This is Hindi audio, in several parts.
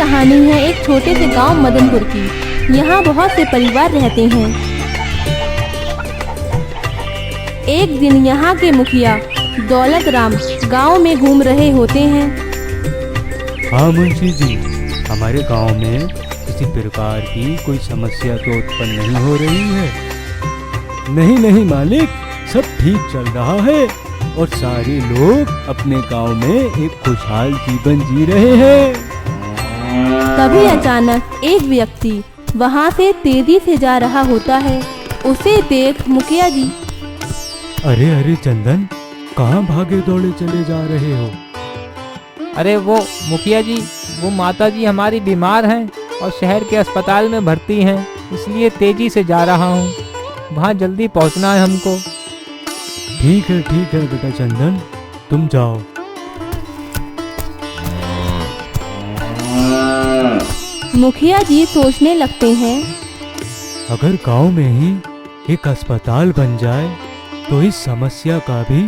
कहानी है एक छोटे से गांव मदनपुर की। यहाँ बहुत से परिवार रहते हैं। एक दिन यहाँ के मुखिया दौलत राम गांव में घूम रहे होते हैं। हाँ मुंशी जी, हमारे गांव में किसी प्रकार की कोई समस्या तो उत्पन्न नहीं हो रही है। नहीं नहीं मालिक, सब ठीक चल रहा है और सारे लोग अपने गांव में एक खुशहाल जीवन जी रहे हैं। तभी अचानक एक व्यक्ति वहाँ से तेजी से जा रहा होता है। उसे देख मुखिया जी, अरे अरे चंदन, कहाँ भागे दौड़े चले जा रहे हो? अरे वो मुखिया जी, वो माता जी हमारी बीमार हैं और शहर के अस्पताल में भर्ती हैं, इसलिए तेजी से जा रहा हूँ। वहाँ जल्दी पहुँचना है हमको। ठीक है बेटा चंदन, तुम जाओ। मुखिया जी सोचने लगते हैं, अगर गांव में ही एक अस्पताल बन जाए तो इस समस्या का भी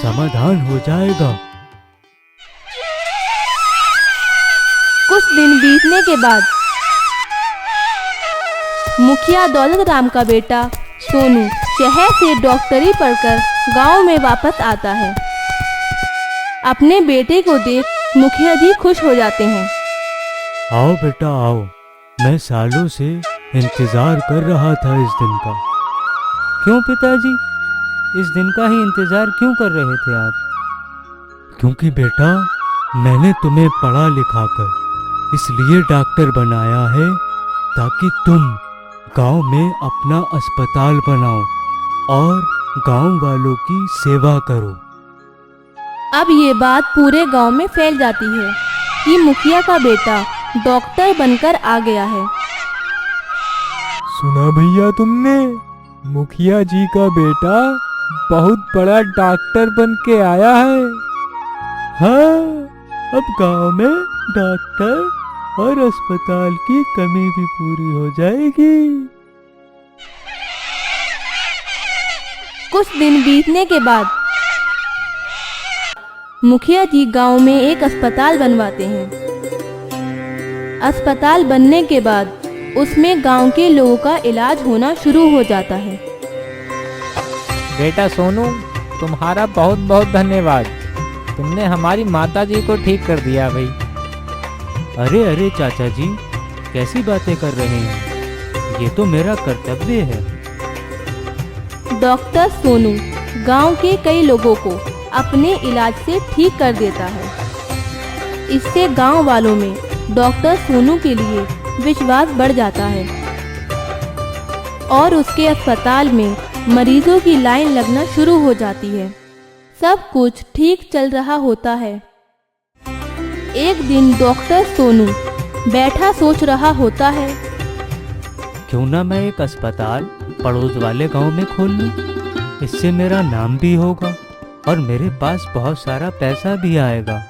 समाधान हो जाएगा। कुछ दिन बीतने के बाद मुखिया दौलत राम का बेटा सोनू शहर से डॉक्टरी पढ़कर गांव में वापस आता है। अपने बेटे को देख मुखिया जी खुश हो जाते हैं। आओ बेटा आओ, मैं सालों से इंतजार कर रहा था इस दिन का। क्यों पिताजी, इस दिन का ही इंतजार क्यों कर रहे थे आप? क्योंकि बेटा, मैंने तुम्हें पढ़ा लिखा कर इसलिए डॉक्टर बनाया है ताकि तुम गांव में अपना अस्पताल बनाओ और गांव वालों की सेवा करो। अब ये बात पूरे गांव में फैल जाती है कि मुखिया का बेटा डॉक्टर बनकर आ गया है। सुना भैया तुमने, मुखिया जी का बेटा बहुत बड़ा डॉक्टर बन के आया है। हाँ, अब गांव में डॉक्टर और अस्पताल की कमी भी पूरी हो जाएगी। कुछ दिन बीतने के बाद मुखिया जी गांव में एक अस्पताल बनवाते हैं। अस्पताल बनने के बाद उसमें गांव के लोगों का इलाज होना शुरू हो जाता है। बेटा सोनू, तुम्हारा बहुत बहुत धन्यवाद। तुमने हमारी माता जी को ठीक कर दिया भाई। अरे अरे चाचा जी, कैसी बातें कर रहे हैं? ये तो मेरा कर्तव्य है। डॉक्टर सोनू गांव के कई लोगों को अपने इलाज से ठीक कर देता है। इससे गांव वालों में डॉक्टर सोनू के लिए विश्वास बढ़ जाता है और उसके अस्पताल में मरीजों की लाइन लगना शुरू हो जाती है। सब कुछ ठीक चल रहा होता है। एक दिन डॉक्टर सोनू बैठा सोच रहा होता है, क्यों ना मैं एक अस्पताल पड़ोस वाले गांव में खोल लूं? इससे मेरा नाम भी होगा और मेरे पास बहुत सारा पैसा भी आएगा।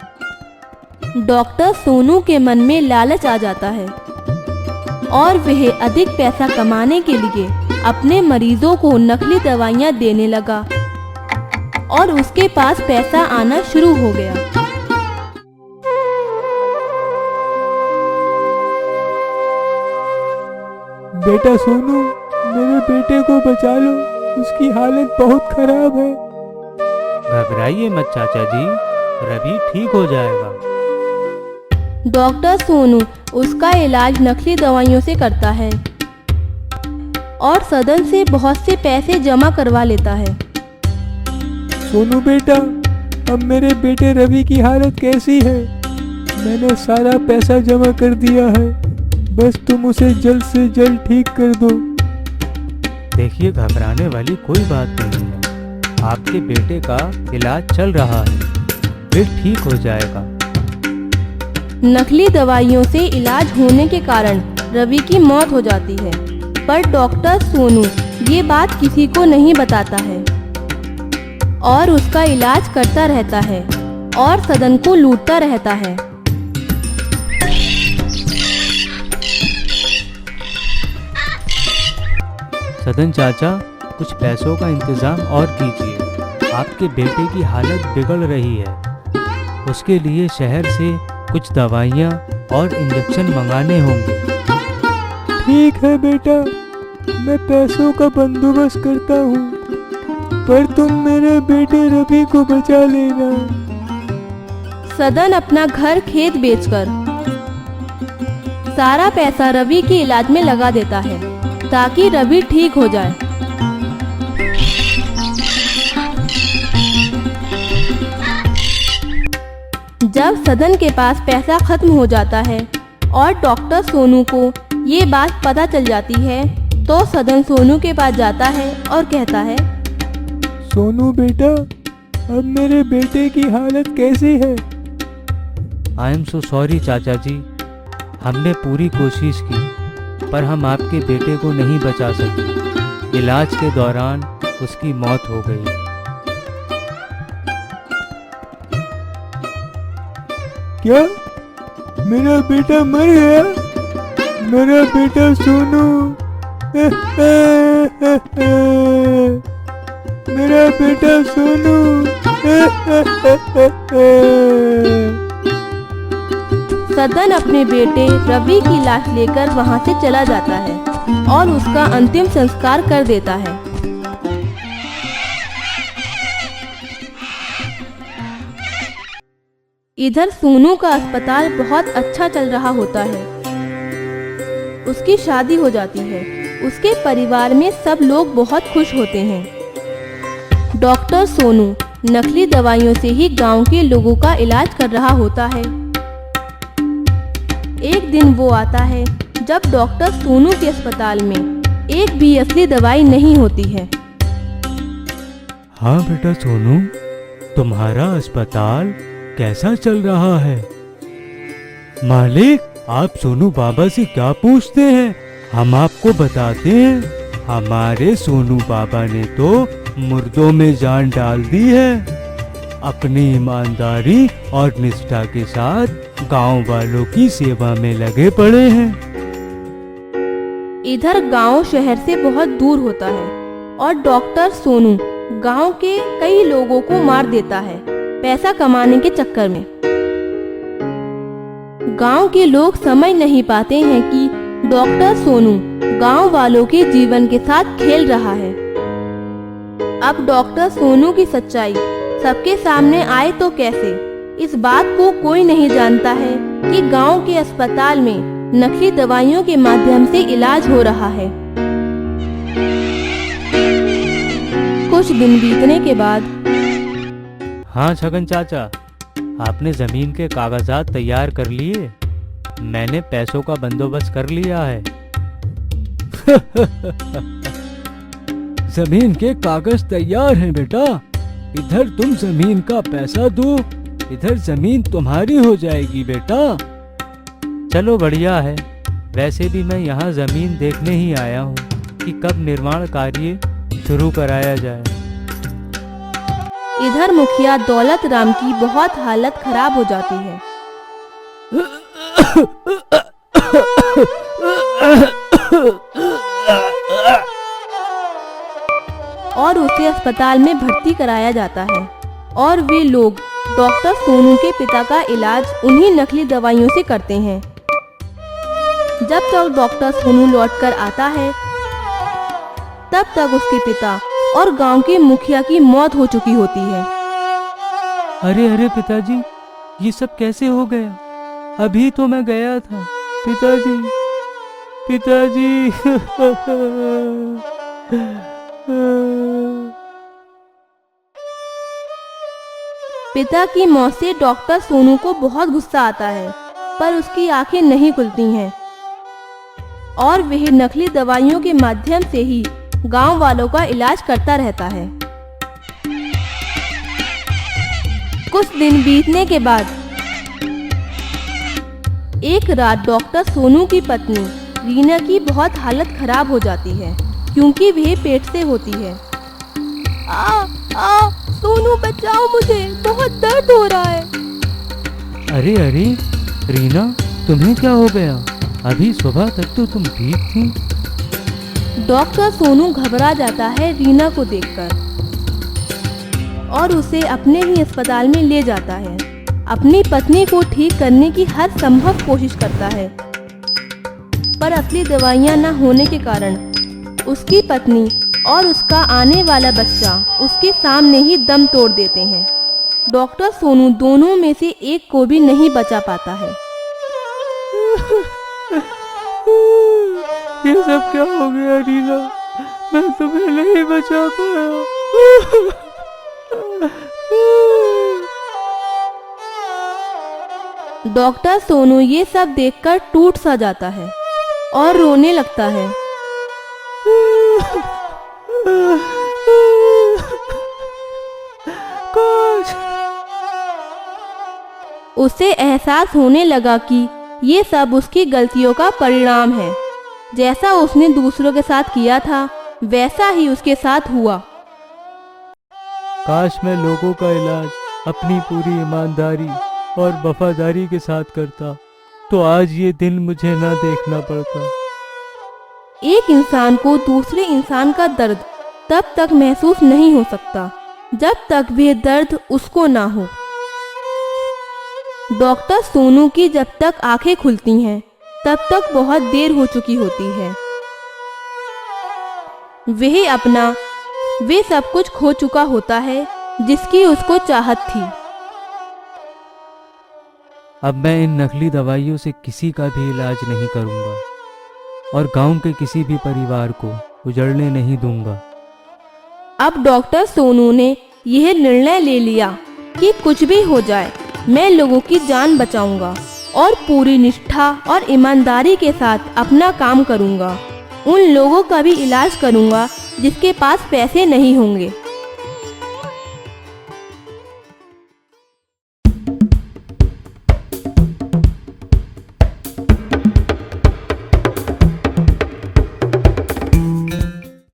डॉक्टर सोनू के मन में लालच आ जाता है और वह अधिक पैसा कमाने के लिए अपने मरीजों को नकली दवाइयां देने लगा और उसके पास पैसा आना शुरू हो गया। बेटा सोनू, मेरे बेटे को बचा लो, उसकी हालत बहुत खराब है। घबराइए मत चाचा जी, रवि ठीक हो जाएगा। डॉक्टर सोनू उसका इलाज नकली दवाइयों से करता है और सदन से बहुत से पैसे जमा करवा लेता है। सोनू बेटा, अब मेरे बेटे रवि की हालत कैसी है? मैंने सारा पैसा जमा कर दिया है, बस तुम उसे जल्द से जल्द ठीक कर दो। देखिए, घबराने वाली कोई बात नहीं है। आपके बेटे का इलाज चल रहा है, फिर ठीक हो जाएगा। नकली दवाइयों से इलाज होने के कारण रवि की मौत हो जाती है, पर डॉक्टर सोनू ये बात किसी को नहीं बताता है और उसका इलाज करता रहता है और सदन को लूटता रहता है। सदन चाचा, कुछ पैसों का इंतजाम और कीजिए। आपके बेटे की हालत बिगड़ रही है। उसके लिए शहर से कुछ दवाइयाँ और इंजेक्शन मंगाने होंगे। ठीक है बेटा, मैं पैसों का बंदोबस्त करता हूँ, पर तुम मेरे बेटे रवि को बचा लेना। सदन अपना घर खेत बेचकर सारा पैसा रवि के इलाज में लगा देता है ताकि रवि ठीक हो जाए। जब सदन के पास पैसा खत्म हो जाता है और डॉक्टर सोनू को ये बात पता चल जाती है तो सदन सोनू के पास जाता है और कहता है, सोनू बेटा, अब मेरे बेटे की हालत कैसी है? आई एम सो सॉरी चाचा जी, हमने पूरी कोशिश की पर हम आपके बेटे को नहीं बचा सके। इलाज के दौरान उसकी मौत हो गई। क्या मेरा बेटा मर गया? मेरा बेटा सोनू, मेरा बेटा सोनू। सदन अपने बेटे रवि की लाश लेकर वहां से चला जाता है और उसका अंतिम संस्कार कर देता है। इधर सोनू का अस्पताल बहुत अच्छा चल रहा होता है। उसकी शादी हो जाती है। उसके परिवार में सब लोग बहुत खुश होते हैं। डॉक्टर सोनू नकली दवाइयों से ही गांव के लोगों का इलाज कर रहा होता है। एक दिन वो आता है जब डॉक्टर सोनू के अस्पताल में एक भी असली दवाई नहीं होती है। हाँ बेटा सोनू, तुम्हारा अस्पताल कैसा चल रहा है? मालिक, आप सोनू बाबा से क्या पूछते हैं, हम आपको बताते हैं। हमारे सोनू बाबा ने तो मुर्दों में जान डाल दी है। अपनी ईमानदारी और निष्ठा के साथ गांव वालों की सेवा में लगे पड़े हैं। इधर गांव शहर से बहुत दूर होता है और डॉक्टर सोनू गांव के कई लोगों को मार देता है पैसा कमाने के चक्कर में। गांव के लोग समझ नहीं पाते हैं कि डॉक्टर सोनू गांव वालों के जीवन के साथ खेल रहा है। अब डॉक्टर सोनू की सच्चाई सबके सामने आए तो कैसे, इस बात को कोई नहीं जानता है कि गांव के अस्पताल में नकली दवाइयों के माध्यम से इलाज हो रहा है। कुछ दिन बीतने के बाद हाँ छगन चाचा, आपने जमीन के कागजात तैयार कर लिए? मैंने पैसों का बंदोबस्त कर लिया है। जमीन के कागज तैयार हैं बेटा। इधर तुम जमीन का पैसा दो, इधर जमीन तुम्हारी हो जाएगी बेटा। चलो बढ़िया है। वैसे भी मैं यहाँ जमीन देखने ही आया हूँ कि कब निर्माण कार्य शुरू कराया जाए। इधर मुखिया दौलत राम की बहुत हालत खराब हो जाती है। और उसे अस्पताल में भर्ती कराया जाता है और वे लोग डॉक्टर सोनू के पिता का इलाज उन्हीं नकली दवाइयों से करते हैं। जब तक डॉक्टर सोनू लौटकर आता है तब तक उसके पिता और गांव के मुखिया की मौत हो चुकी होती है। अरे अरे पिताजी, ये सब कैसे हो गया? अभी तो मैं गया था। पिताजी, पिताजी। पिता की मौत से डॉक्टर सोनू को बहुत गुस्सा आता है, पर उसकी आंखें नहीं खुलती हैं और वह नकली दवाइयों के माध्यम से ही गांव वालों का इलाज करता रहता है। कुछ दिन बीतने के बाद एक रात डॉक्टर सोनू की पत्नी रीना की बहुत हालत खराब हो जाती है क्योंकि वह पेट से होती है। सोनू बचाओ, मुझे बहुत दर्द हो रहा है। अरे अरे रीना, तुम्हें क्या हो गया? अभी सुबह तक तो तुम ठीक थी। डॉक्टर सोनू घबरा जाता है रीना को देखकर और उसे अपने ही अस्पताल में ले जाता है। अपनी पत्नी को ठीक करने की हर संभव कोशिश करता है, पर असली दवाइयां न होने के कारण उसकी पत्नी और उसका आने वाला बच्चा उसके सामने ही दम तोड़ देते हैं। डॉक्टर सोनू दोनों में से एक को भी नहीं बचा पाता है। ये सब क्या हो गया रीना, मैं तुम्हें नहीं बचा पाया। डॉक्टर सोनू ये सब देखकर टूट सा जाता है और रोने लगता है। उसे एहसास होने लगा कि ये सब उसकी गलतियों का परिणाम है। जैसा उसने दूसरों के साथ किया था वैसा ही उसके साथ हुआ। काश मैं लोगों का इलाज अपनी पूरी ईमानदारी और वफादारी के साथ करता, तो आज ये दिन मुझे ना देखना पड़ता। एक इंसान को दूसरे इंसान का दर्द तब तक महसूस नहीं हो सकता जब तक वह दर्द उसको ना हो। डॉक्टर सोनू की जब तक आंखें खुलती हैं तब तक बहुत देर हो चुकी होती है। वह सब कुछ खो चुका होता है जिसकी उसको चाहत थी। अब मैं इन नकली दवाइयों से किसी का भी इलाज नहीं करूंगा और गांव के किसी भी परिवार को उजड़ने नहीं दूंगा। अब डॉक्टर सोनू ने यह निर्णय ले लिया कि कुछ भी हो जाए मैं लोगों की जान बचाऊंगा और पूरी निष्ठा और ईमानदारी के साथ अपना काम करूंगा। उन लोगों का भी इलाज करूंगा जिसके पास पैसे नहीं होंगे।